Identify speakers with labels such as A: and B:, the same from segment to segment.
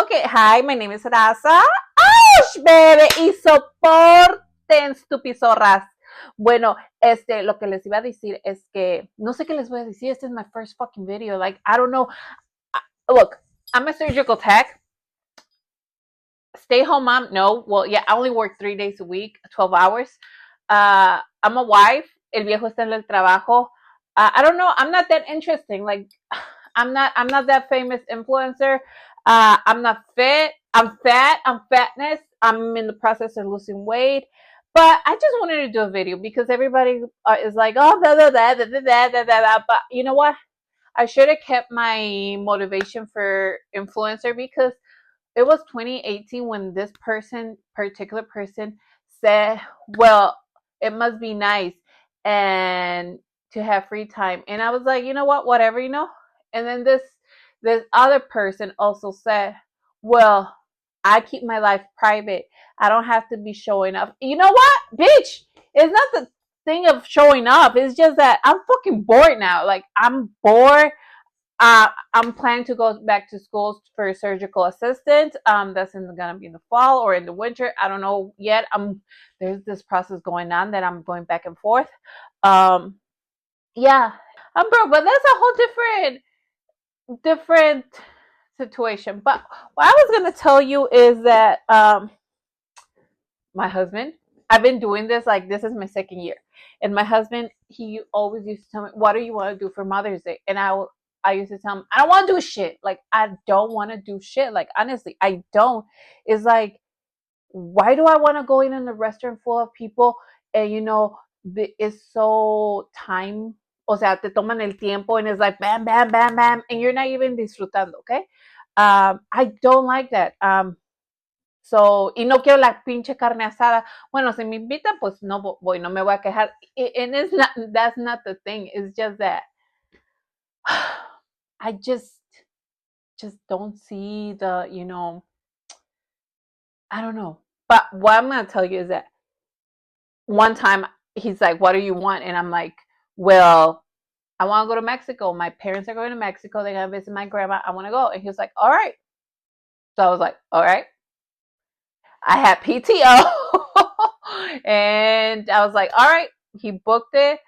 A: Okay, hi, my name is Raza. ¡Ay, bebé! Y soporten, stupizorras. Bueno, lo que les iba a decir es que no sé qué les voy a decir. Este es my first fucking video. Like, I don't know. Look, I'm a surgical tech. Stay home mom. No, well, yeah, I only work 3 days a week, 12 hours. I'm a wife. El viejo está en el trabajo. I don't know. I'm not that interesting. Like, I'm not that famous influencer. I'm not fit. I'm fat. I'm fatness. I'm in the process of losing weight. But I just wanted to do a video because everybody is like, oh, blah, blah, blah, blah, blah, blah, blah, blah. But you know what? I should have kept my motivation for influencer because it was 2018 when this particular person said, well, it must be nice and to have free time. And I was like, you know what, whatever, And then this other person also said, well, I keep my life private. I don't have to be showing up. You know what, bitch? It's not the thing of showing up. It's just that I'm fucking bored now. Like, I'm bored. I'm planning to go back to school for surgical assistant. That's gonna be in the fall or in the winter. I don't know yet. There's this process going on that I'm going back and forth. Um, yeah, I'm broke, but that's a whole different situation. But what I was gonna tell you is that my husband, I've been doing this, like, this is my second year, and my husband, he always used to tell me, what do you want to do for Mother's Day? And I used to tell him, I don't want to do shit. Like, I don't want to do shit. Like, honestly, I don't. It's like, why do I want to go in a restaurant full of people and it's so time, o sea, te toman el tiempo and it's like bam, bam, bam, bam, and you're not even disfrutando, okay? I don't like that. So, y no quiero la pinche carne asada. Bueno, si me invitan, pues no voy, no me voy a quejar. And that's not the thing. It's just that I just don't see I don't know. But what I'm going to tell you is that one time he's like, what do you want? And I'm like, well, I want to go to Mexico. My parents are going to Mexico. They're going to visit my grandma. I want to go. And he was like, all right. So I was like, all right. I had PTO. And I was like, all right. He booked it.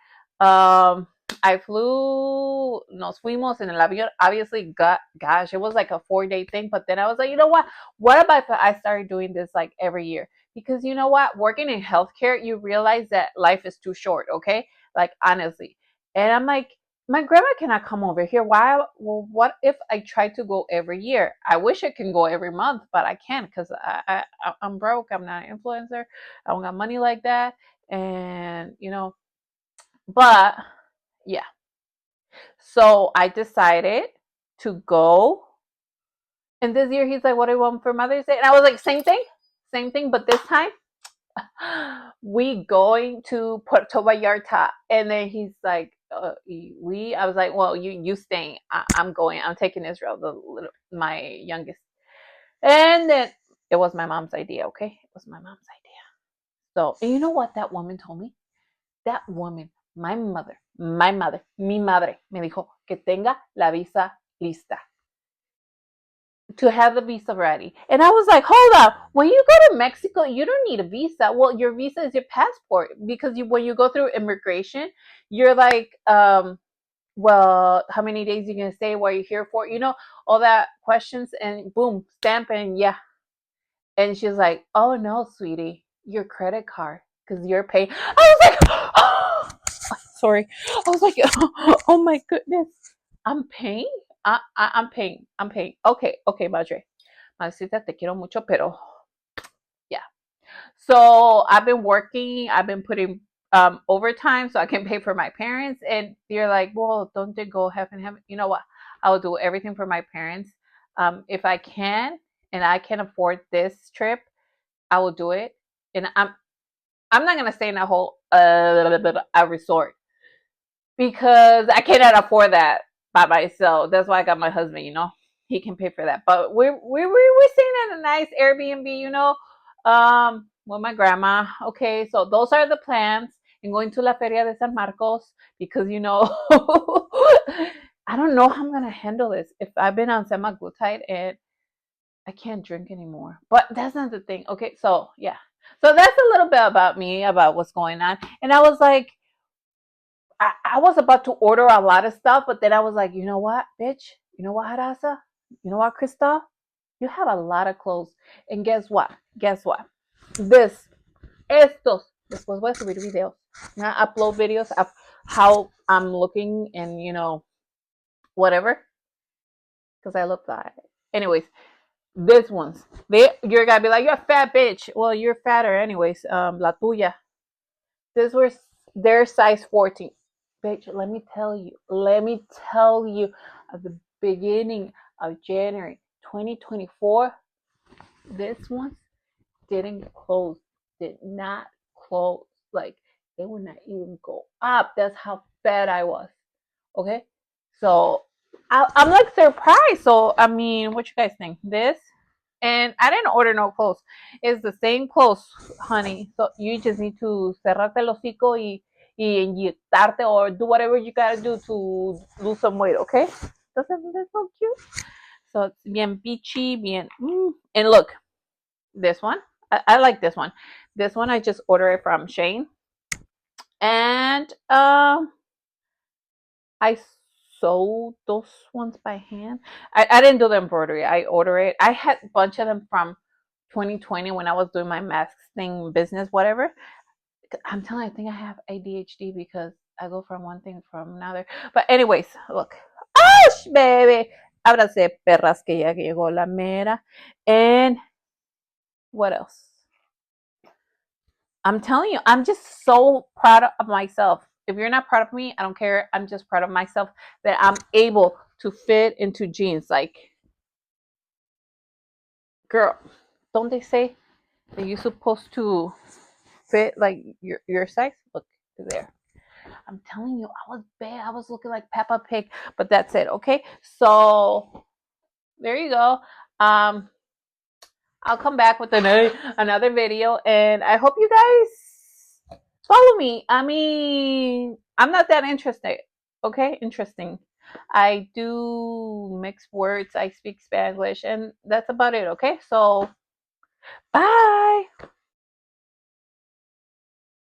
A: I flew, nos fuimos en el avión. Obviously, gosh, it was like a 4-day thing. But then I was like, you know what? What about if I started doing this like every year? Because you know what? Working in healthcare, you realize that life is too short, okay? Like, honestly. And I'm like, my grandma cannot come over here. Why? Well, what if I try to go every year? I wish I can go every month, but I can't because I'm broke. I'm not an influencer. I don't got money like that. And, but yeah. So I decided to go. And this year he's like, what do you want for Mother's Day? And I was like, same thing, but this time we going to Puerto Vallarta. And then he's like, I was like, well, you staying. I'm going. I'm taking Israel, my youngest. And then it was my mom's idea, okay? It was my mom's idea. So, and you know what that woman told me? That woman, my mother, mi madre, me dijo que tenga la visa lista. To have the visa ready. And I was like, hold up. When you go to Mexico, you don't need a visa. Well, your visa is your passport because when you go through immigration, you're like, well, how many days are you going to stay? What are you here for? All that questions and boom, stamp and yeah. And she's like, oh no, sweetie, your credit card because you're paying. I was like, oh, sorry. I was like, oh my goodness, I'm paying. I'm paying. Okay, Madre. Madrecita, te quiero mucho, pero yeah. So I've been working. I've been putting overtime so I can pay for my parents. And they're like, well, don't they go heaven? You know what? I will do everything for my parents. If I can and I can afford this trip, I will do it. And I'm not gonna stay in a resort because I cannot afford that by myself. That's why I got my husband. He can pay for that. But we're staying at a nice Airbnb. With my grandma. Okay, so those are the plans. And going to La Feria de San Marcos because I don't know how I'm gonna handle this. If I've been on semaglutide and I can't drink anymore. But that's not the thing. Okay, so yeah. So that's a little bit about me, about what's going on. And I was like, I was about to order a lot of stuff, but then I was like, you know what, bitch? You know what, Harasa? You know what, Krista? You have a lot of clothes. And guess what? Guess what? Estos. Después voy a subir videos. I'm gonna upload videos of how I'm looking and, whatever. Because I look fat. Anyways, this ones. You're gonna be like, you're a fat bitch. Well, you're fatter anyways. La tuya. This was their size 14. Bitch, let me tell you, at the beginning of January 2024, this one didn't close, did not close. Like, they would not even go up. That's how fat I was. Okay? So, I'm like surprised. So, I mean, what you guys think? This? And I didn't order no clothes. It's the same clothes, honey. So you just need to cerrarte el hocico y inyectarte or do whatever you gotta do to lose some weight, okay? Doesn't that so cute? So it's bien peachy, bien. And look, this one. I like this one. This one I just ordered it from Shane. And I sewed those ones by hand. I didn't do the embroidery. I ordered it. I had a bunch of them from 2020 when I was doing my mask thing business, whatever. I'm telling you, I think I have ADHD because I go from one thing from another. But anyways, look. Ash, baby. Ábrase, perras, que ya llegó la mera. And what else? I'm telling you, I'm just so proud of myself. If you're not proud of me, I don't care. I'm just proud of myself that I'm able to fit into jeans. Like, girl, don't they say that you're supposed to fit like your size? Look there. I'm telling you, I was bad. I was looking like Peppa Pig, but that's it. Okay, so there you go. I'll come back with another video, and I hope you guys follow me. I mean, I'm not that interested. Okay, interesting. I do mixed words. I speak Spanish, and that's about it. Okay, so bye.